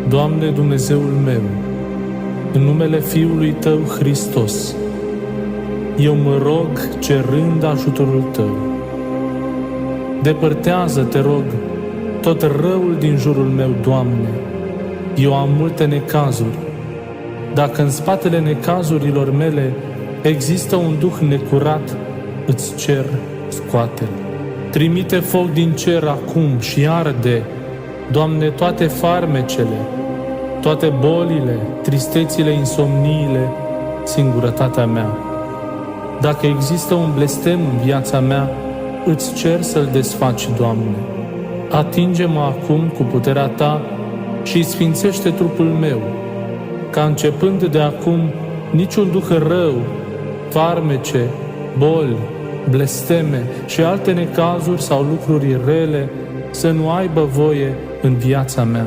Doamne Dumnezeul meu, în numele Fiului Tău Hristos, eu mă rog cerând ajutorul Tău. Depărtează, Te rog, tot răul din jurul meu, Doamne. Eu am multe necazuri. Dacă în spatele necazurilor mele există un duh necurat, îți cer, scoate-l. Trimite foc din cer acum și arde, Doamne, toate farmecele, toate bolile, tristețile, insomniile, singurătatea mea. Dacă există un blestem în viața mea, îți cer să-l desfaci, Doamne. Atinge-mă acum cu puterea Ta și sfințește trupul meu, ca începând de acum niciun duh rău, farmece, boli, blesteme și alte necazuri sau lucruri rele să nu aibă voie în viața mea.